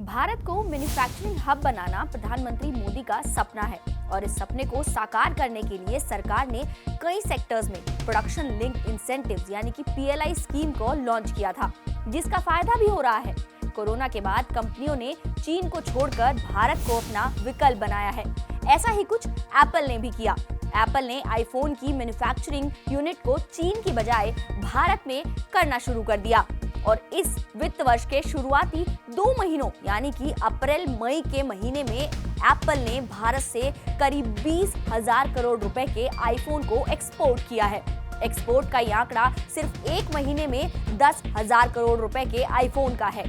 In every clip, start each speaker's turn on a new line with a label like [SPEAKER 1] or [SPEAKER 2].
[SPEAKER 1] भारत को manufacturing hub बनाना प्रधानमंत्री मोदी का सपना है और इस सपने को साकार करने के लिए सरकार ने कई सेक्टर्स में प्रोडक्शन लिंक इंसेंटिव्स यानी कि पीएलआई स्कीम को लॉन्च किया था, जिसका फायदा भी हो रहा है। कोरोना के बाद कंपनियों ने चीन को छोड़कर भारत को अपना विकल्प बनाया है। ऐसा ही कुछ एप्पल ने भी किया। एप्पल ने आईफोन की मैन्युफैक्चरिंग यूनिट को चीन की बजाय भारत में करना शुरू कर दिया और इस वित्त वर्ष के शुरुआती 2 महीनों यानी कि अप्रैल मई के महीने में एप्पल ने भारत से करीब 20,000 करोड़ रुपए के आईफोन को एक्सपोर्ट किया है। एक्सपोर्ट का ये आंकड़ा सिर्फ 1 महीने में 10,000 करोड़ रुपए के आईफोन का है।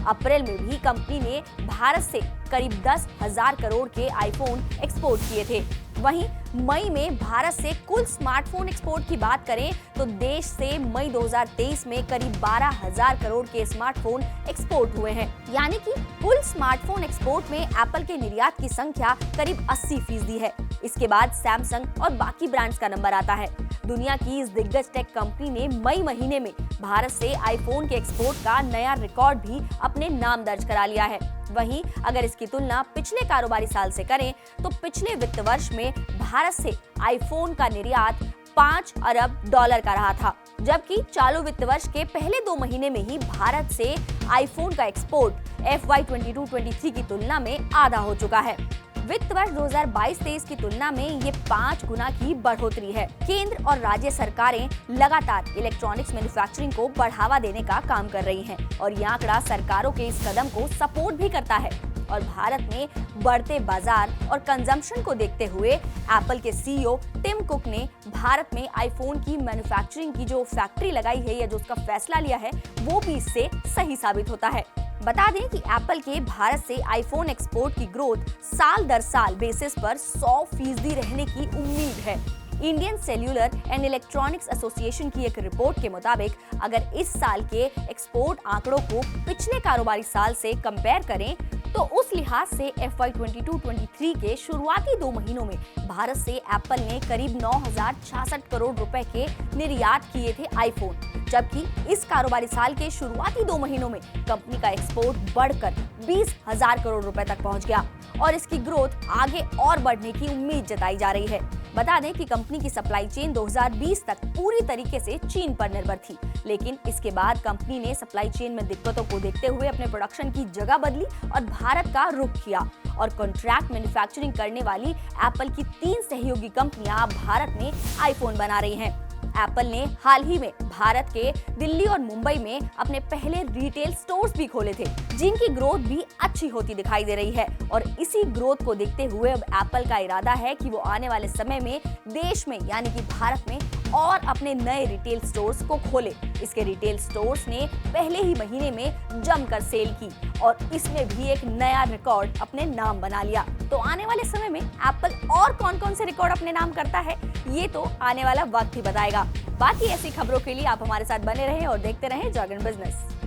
[SPEAKER 1] अप्रैल में भी कंपनी ने भारत से करीब 10,000 करोड़ के आईफोन एक्सपोर्ट किए थे। वहीं मई में भारत से कुल स्मार्टफोन एक्सपोर्ट की बात करें तो देश से मई 2023 में करीब 12,000 करोड़ के स्मार्टफोन एक्सपोर्ट हुए हैं। यानी कि कुल स्मार्टफोन एक्सपोर्ट में एप्पल के निर्यात की संख्या करीब 80% है। इसके बाद सैमसंग और बाकी ब्रांड्स का नंबर आता है। दुनिया की इस दिग्गज टेक कंपनी ने मई महीने में भारत से आईफोन के एक्सपोर्ट का नया रिकॉर्ड भी अपने नाम दर्ज करा लिया है। वहीं अगर इसकी तुलना पिछले कारोबारी साल से करें तो पिछले वित्त वर्ष में भारत से आईफोन का निर्यात 5 अरब डॉलर का रहा था, जबकि चालू वित्त वर्ष के पहले 2 महीने में ही भारत से आईफोन का एक्सपोर्ट FY 22-23 की तुलना में आधा हो चुका है। वित्त वर्ष 2022-23 की तुलना में ये 5 गुना की बढ़ोतरी है। केंद्र और राज्य सरकारें लगातार इलेक्ट्रॉनिक्स मैन्युफैक्चरिंग को बढ़ावा देने का काम कर रही हैं और ये आंकड़ा सरकारों के इस कदम को सपोर्ट भी करता है। और भारत में बढ़ते बाजार और कंजम्पशन को देखते हुए एप्पल के CEO टिम कुक ने भारत में आईफोन की मैन्युफैक्चरिंग की जो फैक्ट्री लगाई है या जो उसका फैसला लिया है वो भी इससे सही साबित होता है। बता दें कि एप्पल के भारत से आईफोन एक्सपोर्ट की ग्रोथ साल दर साल बेसिस पर 100% रहने की उम्मीद है। Indian cellular and electronics association की एक रिपोर्ट के मुताबिक अगर इस साल के एक्सपोर्ट आंकड़ों को पिछले कारोबारी साल से कंपेयर करें तो उस लिहाज से FY 22-23 के शुरुआती 2 महीनों में भारत से एप्पल ने करीब 9,066 करोड़ रुपए के निर्यात किए थे आईफोन, जबकि इस कारोबारी साल के शुरुआती 2 महीनों में कंपनी का एक्सपोर्ट बढ़कर 20,000 करोड़ रुपए तक पहुंच गया और इसकी ग्रोथ आगे और बढ़ने की उम्मीद जताई जा रही है। बता दें कि कंपनी की सप्लाई चेन 2020 तक पूरी तरीके से चीन पर निर्भर थी, लेकिन इसके बाद कंपनी ने सप्लाई चेन में दिक्कतों को देखते हुए अपने प्रोडक्शन की जगह बदली और भारत का रुख किया और कॉन्ट्रैक्ट मैन्युफैक्चरिंग करने वाली एप्पल की 3 सहयोगी कंपनियां भारत में आईफोन बना रही हैं। एप्पल ने हाल ही में भारत के दिल्ली और मुंबई में अपने पहले रिटेल स्टोर्स भी खोले थे, जिनकी ग्रोथ भी अच्छी होती दिखाई दे रही है और इसी ग्रोथ को देखते हुए अब एप्पल का इरादा है कि वो आने वाले समय में देश में यानी कि भारत में और अपने नए रिटेल स्टोर्स को खोले। इसके रिटेल स्टोर्स ने पहले ही महीने में जमकर सेल की और इसमें भी एक नया रिकॉर्ड अपने नाम बना लिया। तो आने वाले समय में एप्पल और कौन-कौन से रिकॉर्ड अपने नाम करता है ये तो आने वाला वक्त ही बताएगा। बाकी ऐसी खबरों के लिए आप हमारे साथ बने रहें और देखते रहें जागरण बिजनेस।